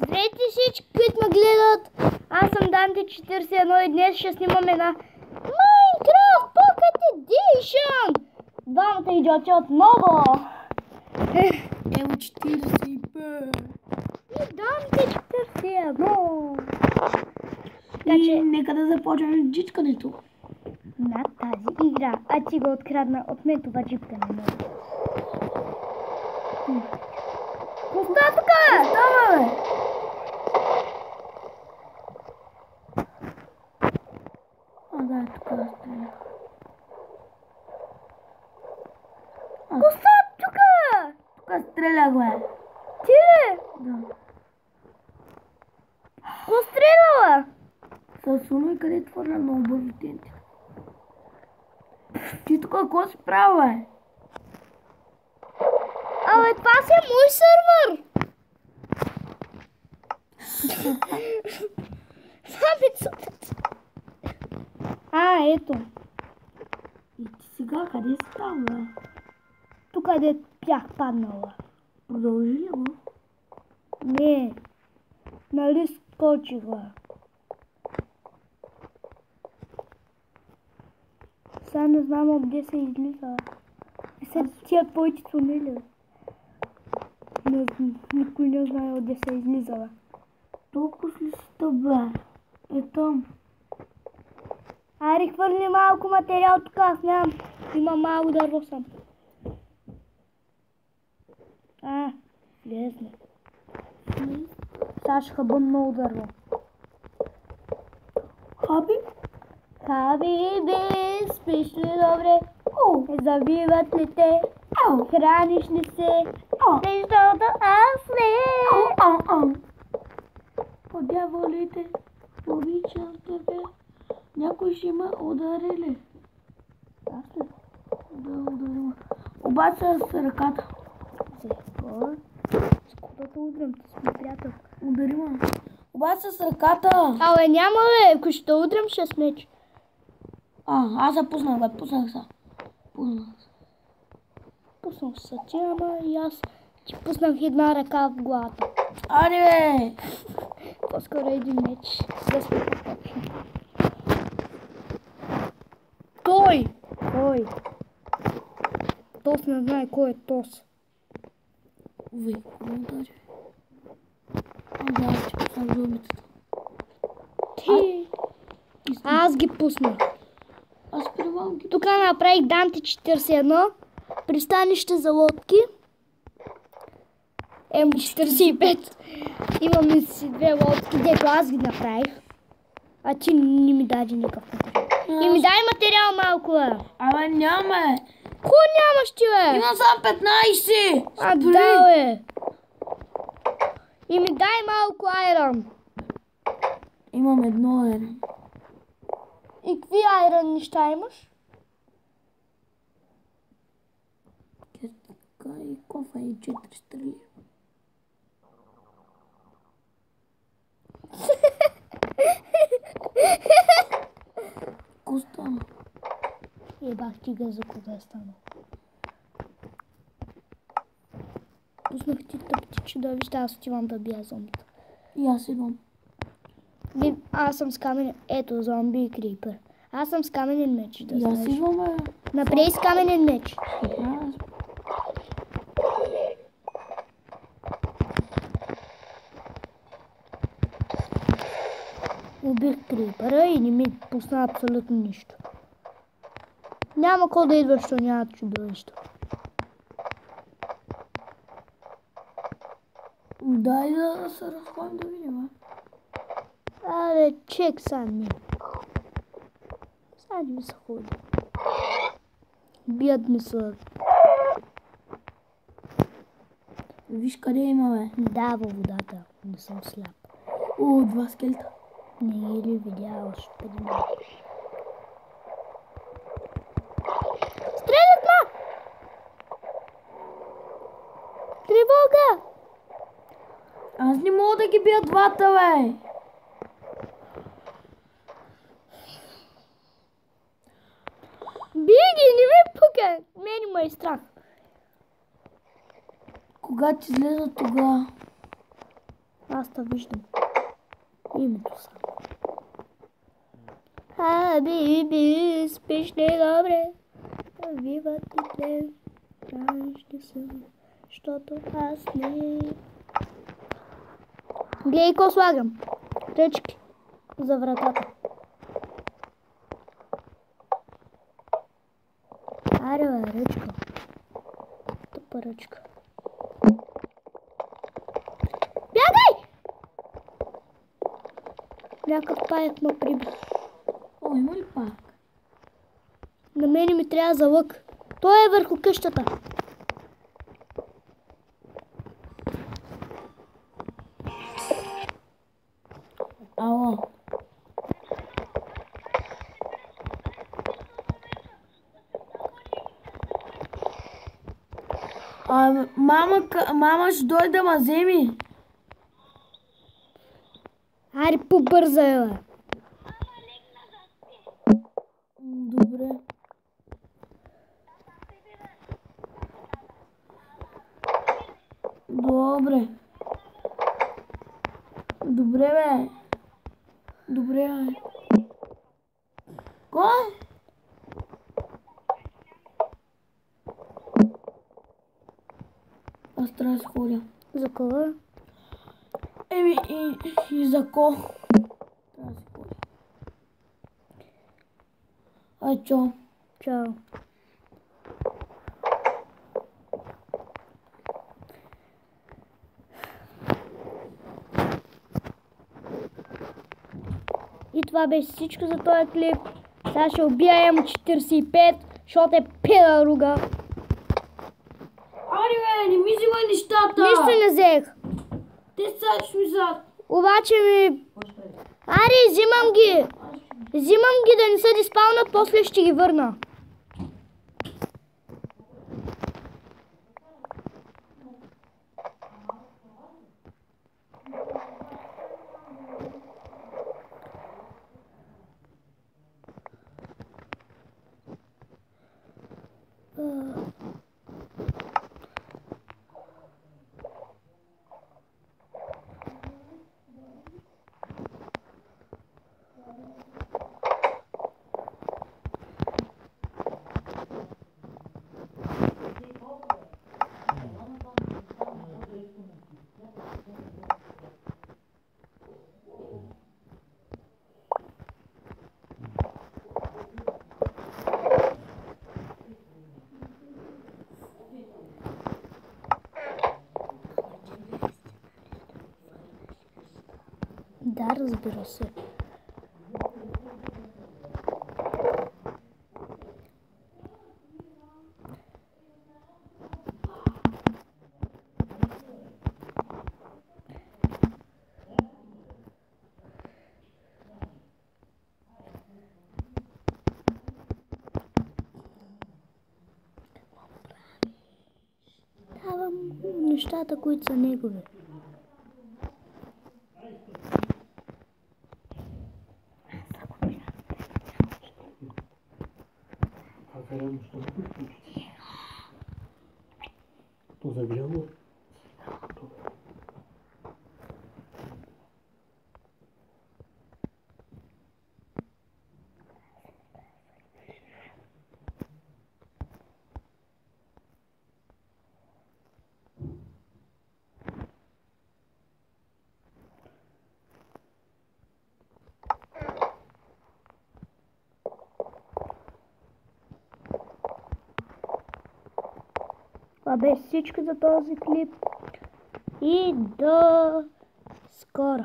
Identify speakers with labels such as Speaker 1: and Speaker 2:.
Speaker 1: Здравейте всички, които ме гледат. Аз съм Данте41 и днес ще снимам една Minecraft Pocket Edition. Двамата идиоти отново.
Speaker 2: Ево 45.
Speaker 1: И Данте41.
Speaker 2: И нека да започнем джичкането.
Speaker 1: На тази игра. А ти го открадна от мен това джипка на мен. Пусна тук!
Speaker 2: Става, бе! Да, тук да стреля.
Speaker 1: Пусна тук!
Speaker 2: Тук стрелях, бе.
Speaker 1: Ти ли?
Speaker 2: Да.
Speaker 1: Пострелала!
Speaker 2: С уно и къде твърля много бързо тенти. Ти тук какво си правил, бе?
Speaker 1: Абе, това си е мой сървър! Ето.
Speaker 2: И ти сега къде си там, бе?
Speaker 1: Тук къде бях паднала.
Speaker 2: Продължи ли го?
Speaker 1: Не. Нали скочиха? Сега не знам откъде се излиза. И са тия твоите тунели. Никой не знае откъде се излизала.
Speaker 2: Толкова ли си бе? Е там.
Speaker 1: Ари, хвърли малко материал тук, аз нямам. Има малко дърво съм. Влезне. Сега ще хъбам много дърво. Хабиби, спиш ли добре? Завиват ли те? Храниш ли се? Защото аз не.
Speaker 2: О, дяволите, обичам тебе. Някой ще ме удари ли?
Speaker 1: Аз ли?
Speaker 2: Да, ударим. Обаче с ръката.
Speaker 1: Защо? Скоро да удрям, ти сме приятел.
Speaker 2: Удари ме. Обаче с ръката.
Speaker 1: Абе, няма бе, ако ще удрям, ще смеч.
Speaker 2: Аз се пуснах, бе, пуснах се.
Speaker 1: Пуснах се ти, ама и аз ти пуснах една ръка в главата.
Speaker 2: Аре, бе!
Speaker 1: По-скоро един меч. Да сме по-точни.
Speaker 2: Кой?
Speaker 1: Кой? Тос не знае кой е Тос.
Speaker 2: Уви, кой удари? Да, ще пуснах зомбитата.
Speaker 1: Ти! Аз ги пуснах.
Speaker 2: Аз привам ги.
Speaker 1: Тук направих Данте41. Пристанище за лодки. М45. Имаме си две лодки, дето аз ги направих. А ти не ми даде никакъв материал. И ми дай материал малко, бе.
Speaker 2: Абе, няма.
Speaker 1: Кой нямаш ти, бе?
Speaker 2: Имам само 15.
Speaker 1: Да, бе. И ми дай малко айрон.
Speaker 2: Имам едно айрон.
Speaker 1: И какви айрон неща имаш?
Speaker 2: И кофа и 4 стрели. Коста.
Speaker 1: Ебах ти га за кога е станал. Пуснах ти тъпти чудовища, аз отивам да бия зомбите.
Speaker 2: И аз идвам.
Speaker 1: Аз съм с каменен... Ето, зомби и крипър. Аз съм с каменен меч, да
Speaker 2: И аз
Speaker 1: знаеш.
Speaker 2: идвам, бе.
Speaker 1: Направи с каменен меч. Убих крипъра и не ми пусна абсолютно нищо. Няма кой да идва, защото няма чудовище.
Speaker 2: Дай да се разходим да видим, бе.
Speaker 1: Абе, чек сами. Сега не ми се ходи. Бедни са.
Speaker 2: Виж къде има, бе.
Speaker 1: Да, във водата. Не съм сляп.
Speaker 2: О, 2 скелета.
Speaker 1: Не е ли видяла, ще преди малко. Стрелят ма! Тревога!
Speaker 2: Аз не мога да ги бия двата, бе.
Speaker 1: Биги, не ме пука! Мен ме е страх.
Speaker 2: Когато излеза тогава.
Speaker 1: Аз те виждам. Името съм. Хабиби, спиш ли добре? Вива ти тлен. Ще съм, защото аз не. Гледай ко слагам. Ръчки за вратата. Аре, ръчка. Тъпа ръчка. Бягай! Някакъв паяк ме приби.
Speaker 2: О, има ли пак?
Speaker 1: На мене ми трябва за лък. Той е върху къщата.
Speaker 2: Ало. Мама ще дойде да ме вземи.
Speaker 1: Аре, побърза е, бе.
Speaker 2: Добре. Добре. Добре, бе. Добре, бе. Кой? Аз трябва да се ходя.
Speaker 1: За кого?
Speaker 2: Еми, и за ко? Трябва да се ходя. Ай, чо?
Speaker 1: Чао. И това беше всичко за този клип. Сега ще убия М45, защото е педаруга.
Speaker 2: Ари, бе, не ми взимай нещата!
Speaker 1: Нищо не взех.
Speaker 2: Те са ще ми зад.
Speaker 1: Обаче ми... Аре, взимам ги. Взимам ги да не се диспаунат, после ще ги върна. Да, разбира се. Давам нещата, които са негови.
Speaker 3: To zagrało?
Speaker 1: Това беше всичко за този клип и до скоро.